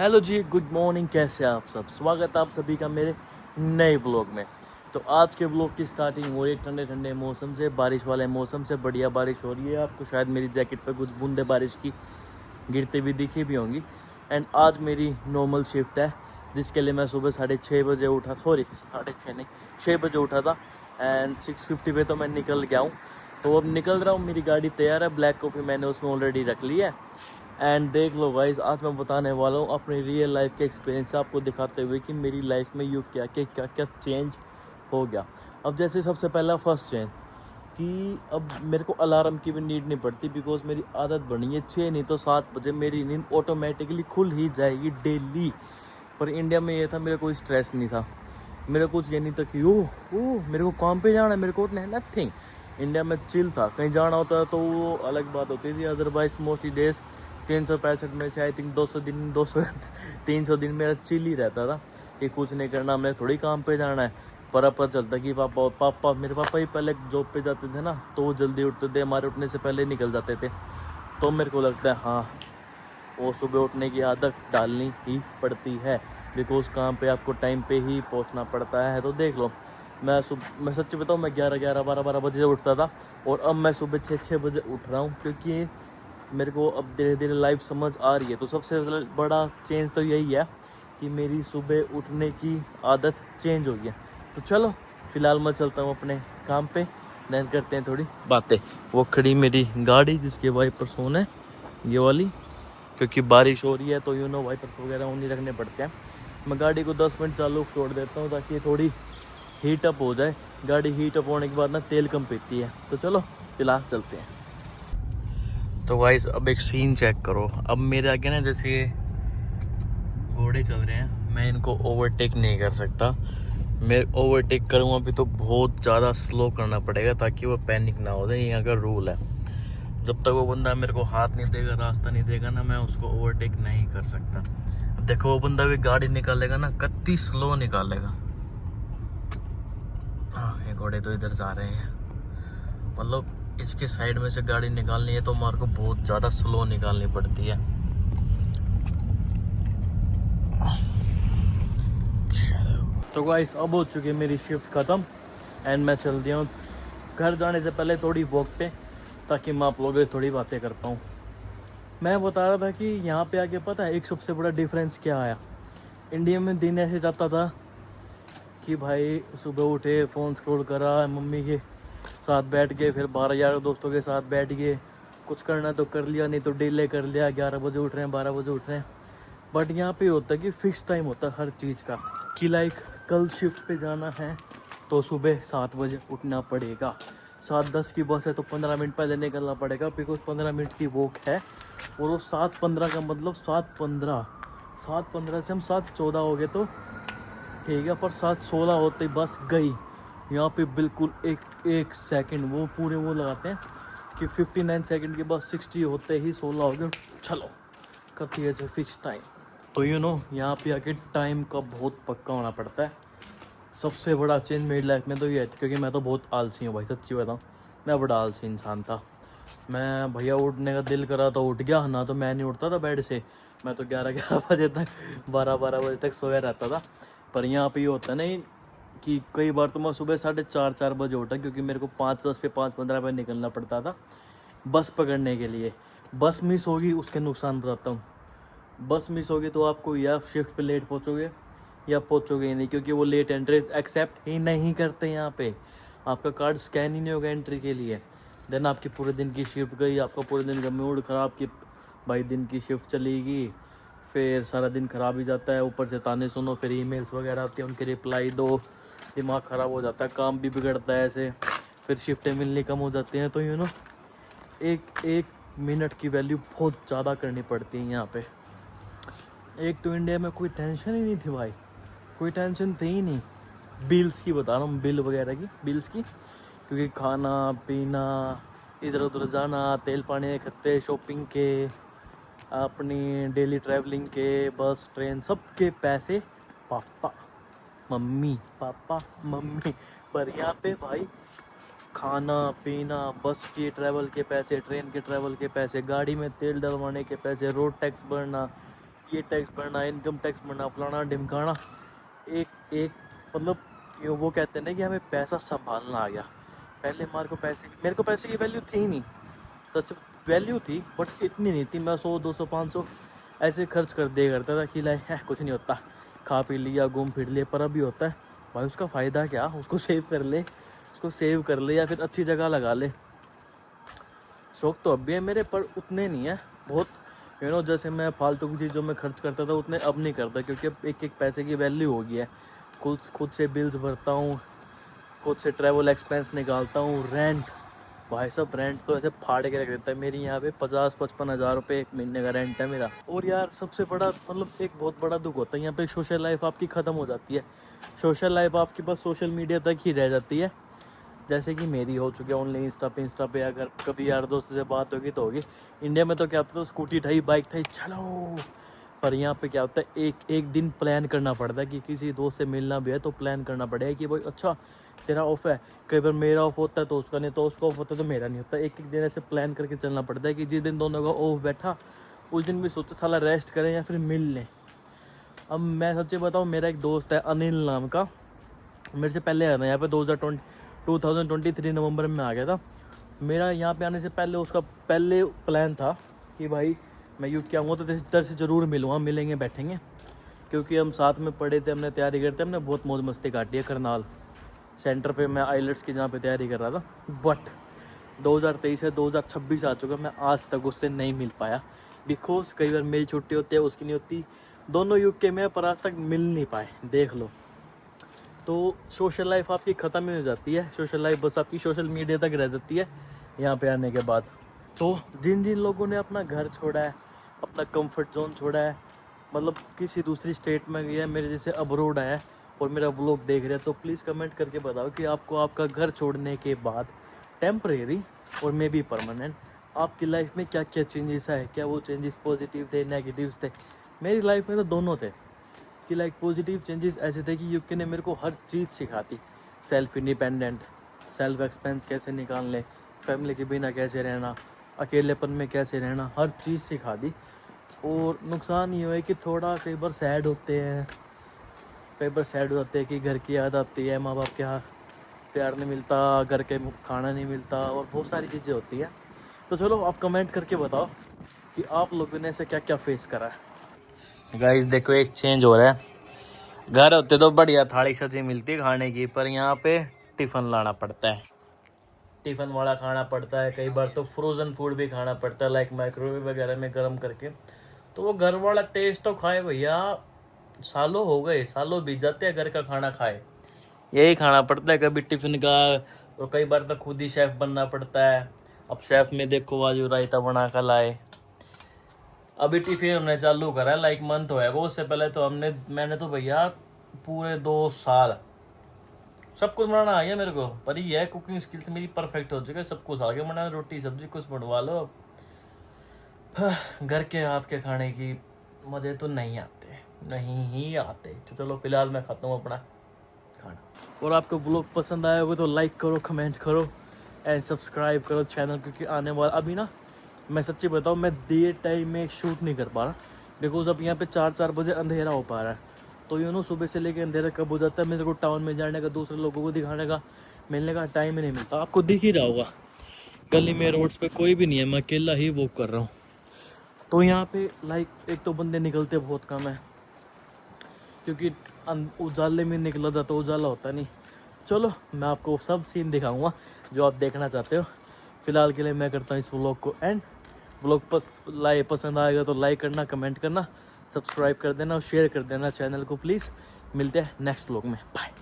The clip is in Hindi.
हेलो जी, गुड मॉर्निंग। कैसे हैं आप सब? स्वागत है आप सभी का मेरे नए ब्लॉग में। तो आज के ब्लॉग की स्टार्टिंग हो रही है ठंडे ठंडे मौसम से, बारिश वाले मौसम से। बढ़िया बारिश हो रही है, आपको शायद मेरी जैकेट पर कुछ बूंदे बारिश की गिरते हुए दिखी भी होंगी। एंड आज मेरी नॉर्मल शिफ्ट है, जिसके लिए मैं सुबह 6:30 बजे उठा, सॉरी 6:30 नहीं, 6 बजे उठा था। एंड 6:50 पे तो मैं निकल गया हूँ। तो अब निकल रहा हूँ, मेरी गाड़ी तैयार है, ब्लैक कॉफ़ी मैंने उसमें ऑलरेडी रख ली है। एंड देख लो गाइस, आज मैं बताने वाला हूँ अपनी रियल लाइफ के एक्सपीरियंस आपको दिखाते हुए कि मेरी लाइफ में यूँ क्या क्या चेंज हो गया। अब जैसे सबसे पहला फर्स्ट चेंज कि अब मेरे को अलार्म की भी नीड नहीं पड़ती, बिकॉज मेरी आदत बनी है 6 नहीं तो 7 बजे मेरी नींद ऑटोमेटिकली खुल ही जाएगी डेली। पर इंडिया में ये था, मेरे कोई स्ट्रेस नहीं था, मेरे कुछ ये नहीं था कि ओह मेरे को काम पे जाना है, मेरे को उठना है, नथिंग। इंडिया में चिल था। कहीं जाना होता तो वो अलग बात होती थी, अदरवाइज मोस्टली डेज 365 में से आई थिंक 200 300 दिन मेरा चिल ही रहता था कि कुछ नहीं करना, मैं थोड़ी काम पे जाना है। पर अब पता चलता कि मेरे पापा ही पहले जॉब पे जाते थे ना, तो वो जल्दी उठते थे, हमारे उठने से पहले निकल जाते थे। तो मेरे को लगता है हाँ, वो सुबह उठने की आदत डालनी ही पड़ती है, बिकॉज काम पे आपको टाइम पे ही पहुंचना पड़ता है। तो देख लो, मैं सच्ची बताऊँ, मैं 11 बजे उठता था, और अब मैं सुबह 6 बजे उठ रहा हूँ, क्योंकि मेरे को अब धीरे धीरे लाइफ समझ आ रही है। तो सबसे बड़ा चेंज तो यही है कि मेरी सुबह उठने की आदत चेंज हो गई है। तो चलो फिलहाल मैं चलता हूँ अपने काम पे, देन करते हैं थोड़ी बातें। वो खड़ी मेरी गाड़ी जिसके वाइपर ऑन है, ये वाली, क्योंकि बारिश हो रही है तो वाइपर्स वगैरह ऑन ही रखने पड़ते हैं। मैं गाड़ी को 10 मिनट चालू छोड़ देता हूँ ताकि थोड़ी हीट अप हो जाए। गाड़ी हीट अप होने के बाद ना तेल कम पीती है। तो चलो फिलहाल चलते हैं। तो गाइस अब एक सीन चेक करो। अब मेरे आगे ना जैसे ये घोड़े चल रहे हैं, मैं इनको ओवरटेक नहीं कर सकता। मैं ओवरटेक करूँगा भी तो बहुत ज़्यादा स्लो करना पड़ेगा ताकि वो पैनिक ना हो जाए। ये यहाँ का रूल है, जब तक वो बंदा मेरे को हाथ नहीं देगा, रास्ता नहीं देगा ना, मैं उसको ओवरटेक नहीं कर सकता। अब देखो, वो बंदा भी गाड़ी निकालेगा ना, कितनी स्लो निकालेगा। हाँ, ये घोड़े तो इधर जा रहे हैं, मतलब इसके साइड में से गाड़ी निकालनी है तो हमारे को बहुत ज़्यादा स्लो निकालनी पड़ती है। तो गाइस अब हो चुकी है मेरी शिफ्ट ख़त्म, एंड मैं चल दिया हूँ घर जाने से पहले थोड़ी वॉक पे, ताकि मैं आप लोगों से थोड़ी बातें कर पाऊँ। मैं बता रहा था कि यहाँ पे आके पता है एक सबसे बड़ा डिफरेंस क्या आया। इंडिया में दिन ऐसे जाता था कि भाई सुबह उठे, फ़ोन स्क्रॉल करा, मम्मी के साथ बैठ गए, फिर 12 यार दोस्तों के साथ बैठ गए, कुछ करना तो कर लिया, नहीं तो डिले कर लिया, 11 बजे उठ रहे हैं, 12 बजे उठ रहे हैं। बट यहाँ पे होता है कि फ़िक्स टाइम होता है हर चीज़ का, कि लाइक कल शिफ्ट पे जाना है तो सुबह 7 बजे उठना पड़ेगा। 7:10 की बस है तो 15 मिनट पहले निकलना पड़ेगा, बिकॉज 15 मिनट की वॉक है। और वो 7:15 का मतलब 7:15 से हम 7:14 हो गए तो ठीक है, पर 7:16 होते ही बस गई। यहाँ पे बिल्कुल एक सेकंड वो पूरे वो लगाते हैं कि 59 सेकंड के बाद 60 होते ही 16 हो गए, चलो करती है फिक्स टाइम। तो यहाँ पे आके टाइम का बहुत पक्का होना पड़ता है। सबसे बड़ा चेंज मेरी लाइफ में तो ये है, क्योंकि मैं तो बहुत आलसी हूँ भाई, सच्ची बताऊँ, मैं बड़ा आलसी इंसान था। मैं भैया उठने का दिल करा तो उठ गया, ना तो मैं नहीं उठता था बेड से। मैं तो 11 बजे तक, 12 बजे तक सोया रहता था। पर यहाँ पे ये होता नहीं कि कई बार तो मैं सुबह 4:30 बजे उठा, क्योंकि मेरे को 5:10 पे 5:15 पे निकलना पड़ता था बस पकड़ने के लिए। बस मिस होगी उसके नुकसान बताता हूँ। बस मिस होगी तो आपको या शिफ्ट पे लेट पहुँचोगे या पहुँचोगे ही नहीं, क्योंकि वो लेट एंट्री एक्सेप्ट ही नहीं करते यहाँ पे। आपका कार्ड स्कैन ही नहीं होगा एंट्री के लिए। देन आपकी पूरे दिन की शिफ्ट गई, आपका पूरे दिन का मूड ख़राब कि भाई दिन की शिफ्ट चलेगी, फिर सारा दिन ख़राब ही जाता है। ऊपर से ताने सुनो, फिर ईमेल्स वगैरह आती हैं, उनके रिप्लाई दो, दिमाग ख़राब हो जाता है, काम भी बिगड़ता है ऐसे। फिर शिफ्टें मिलनी कम हो जाती हैं। तो एक एक मिनट की वैल्यू बहुत ज़्यादा करनी पड़ती है यहाँ पे। एक तो इंडिया में कोई टेंशन ही नहीं थी भाई, कोई टेंशन थी ही नहीं। बिल्स की बता रहा हूँ, बिल वगैरह की, बिल्स की, क्योंकि खाना पीना, इधर उधर जाना, तेल पानी के खर्चे, शॉपिंग के, अपनी डेली ट्रैवलिंग के, बस ट्रेन, सबके पैसे पापा मम्मी, पापा मम्मी। पर यहाँ पे भाई खाना पीना, बस के ट्रैवल के पैसे, ट्रेन के ट्रैवल के पैसे, गाड़ी में तेल डलवाने के पैसे, रोड टैक्स भरना, ये टैक्स भरना, इनकम टैक्स भरना, फलाना ढिमकाना। एक एक मतलब वो कहते हैं ना कि हमें पैसा संभालना आ गया। पहले मेरे को पैसे की वैल्यू थी ही नहीं। सच वैल्यू थी बट इतनी नहीं थी। मैं 100 200 500 ऐसे खर्च कर दिया करता था कि लाइक है कुछ नहीं होता, खा पी लिया, घूम फिर लिए। पर अभी होता है भाई उसका फ़ायदा क्या, उसको सेव कर ले, या फिर अच्छी जगह लगा ले। शौक तो अब भी है मेरे, पर उतने नहीं है बहुत। जैसे मैं फालतू की चीज़ों में खर्च करता था उतने अब नहीं करता, क्योंकि अब एक एक पैसे की वैल्यू हो गई है। खुद से बिल्स भरता हूँ, खुद से ट्रैवल एक्सपेंस निकालता हूँ। रेंट, भाई साहब रेंट तो ऐसे फाड़ के रख देता है। मेरी यहाँ पे 50-55 हज़ार रुपये एक महीने का रेंट है मेरा। और यार सबसे बड़ा मतलब एक बहुत बड़ा दुख होता है यहाँ पे, सोशल लाइफ आपकी ख़त्म हो जाती है। सोशल लाइफ आपकी बस सोशल मीडिया तक ही रह जाती है, जैसे कि मेरी हो चुकी है। ओनली इंस्टा पे अगर कभी यार दोस्त से बात होगी तो होगी। इंडिया में तो क्या होता था, स्कूटी उठाई, बाइक उठाई, चलो। पर यहाँ पे क्या होता है, एक दिन प्लान करना पड़ता है कि किसी दोस्त से मिलना भी है तो प्लान करना पड़ेगा कि भाई अच्छा तेरा ऑफ है। कई बार मेरा ऑफ होता है तो उसका नहीं, तो उसका ऑफ होता है तो मेरा नहीं होता। एक दिन ऐसे प्लान करके चलना पड़ता है कि जिस दिन दोनों का ऑफ बैठा उस दिन भी सोचते साला रेस्ट करें या फिर मिल लें। अब मैं सच्ची बताऊँ, मेरा एक दोस्त है अनिल नाम का, मेरे से पहले आया यहाँ पे 2023 नवंबर में आ गया था। मेरा यहाँ पे आने से पहले उसका पहले प्लान था कि भाई मैं यूके आऊँगा तो तेरे से ज़रूर मिलूँगा, मिलेंगे बैठेंगे, क्योंकि हम साथ में पढ़े थे, हमने तैयारी करते, हमने बहुत मौज मस्ती काटी है। करनाल सेंटर पे मैं आइलेट्स की जहाँ पे तैयारी कर रहा था। बट 2023 से 2026 आ चुका, मैं आज तक उससे नहीं मिल पाया। बिकॉज कई बार मेरी छुट्टी होती है, उसकी नहीं होती, दोनों यूके में, पर आज तक मिल नहीं पाए, देख लो। तो सोशल लाइफ आपकी ख़त्म ही हो जाती है। सोशल लाइफ बस आपकी सोशल मीडिया तक रह जाती है यहाँ पे आने के बाद। तो जिन जिन लोगों ने अपना घर छोड़ा है, अपना कंफर्ट जोन छोड़ा है, मतलब किसी दूसरी स्टेट में गया है, मेरे जैसे अब्रोड है और मेरा व्लॉग देख रहे हैं, तो प्लीज़ कमेंट करके बताओ कि आपको आपका घर छोड़ने के बाद टेम्परेरी और मे बी परमानेंट आपकी लाइफ में क्या क्या चेंजेस आए। क्या वो चेंजेस पॉजिटिव थे, नेगेटिव थे? मेरी लाइफ में तो दोनों थे। कि लाइक पॉजिटिव चेंजेस ऐसे थे कि यूके ने मेरे को हर चीज़ सिखाती। सेल्फ इंडिपेंडेंट, सेल्फ एक्सपेंस कैसे निकालने, फैमिली के बिना कैसे रहना, अकेलेपन में कैसे रहना, हर चीज़ सिखा दी। और नुकसान ये है कि थोड़ा कई बार सैड होते हैं, कि घर की याद आती है, माँ बाप के यहाँ प्यार नहीं मिलता, घर के खाना नहीं मिलता, और बहुत सारी चीज़ें होती हैं। तो चलो आप कमेंट करके बताओ कि आप लोगों ने ऐसे क्या क्या फेस करा है। गाइस देखो एक चेंज हो रहा है। घर होते तो बढ़िया थाली सब्जी मिलती है खाने की, पर यहाँ पे टिफ़िन लाना पड़ता है, टिफ़िन वाला खाना पड़ता है। कई बार तो फ्रोज़न फूड भी खाना पड़ता है, लाइक माइक्रोवेव वगैरह में गर्म करके। तो वो घर वाला टेस्ट तो खाए भैया, सालों हो गए, सालों बीत जाते हैं घर का खाना खाए, यही खाना पड़ता है कभी टिफ़िन का। और कई बार तो खुद ही शेफ़ बनना पड़ता है। अब शेफ़ में देखो आज रायता बना कर लाए। अभी टिफिन हमने चालू करा है, लाइक मंथ होएगा। उससे पहले तो मैंने तो भैया पूरे 2 साल सब कुछ बनाना आ गया मेरे को। पर ये है कुकिंग स्किल्स मेरी परफेक्ट हो चुकी है, सब कुछ आ गया बनाना, रोटी सब्जी कुछ बनवा लो। घर के हाथ के खाने की मज़े तो नहीं ही आते। तो चलो फिलहाल मैं खाता हूँ अपना खाना। और आपको ब्लॉग पसंद आया होगा तो लाइक करो, कमेंट करो एंड सब्सक्राइब करो चैनल, क्योंकि आने वाला अभी ना, मैं सच्ची बताऊँ, मैं देर टाइम में शूट नहीं कर पा रहा। बिकॉज अब यहाँ पे 4 बजे अंधेरा हो पा रहा है। तो सुबह से लेकर अंधेरा कब हो जाता है, मेरे को टाउन में जाने का, दूसरे लोगों को दिखाने का, मिलने का टाइम ही नहीं मिलता। आपको दिख ही रहा होगा गली में, रोड्स पे कोई भी नहीं है, मैं अकेला ही वॉक कर रहा हूँ। तो यहाँ पे लाइक एक तो बंदे निकलते बहुत कम है, क्योंकि उजाले में निकला था तो उजाला होता नहीं। चलो मैं आपको सब सीन दिखाऊंगा जो आप देखना चाहते हो। फिलहाल के लिए मैं करता हूँ इस व्लॉग को एंड। व्लॉग पसंद आएगा तो लाइक करना, कमेंट करना, सब्सक्राइब कर देना और शेयर कर देना चैनल को प्लीज़। मिलते हैं नेक्स्ट व्लॉग में, बाय।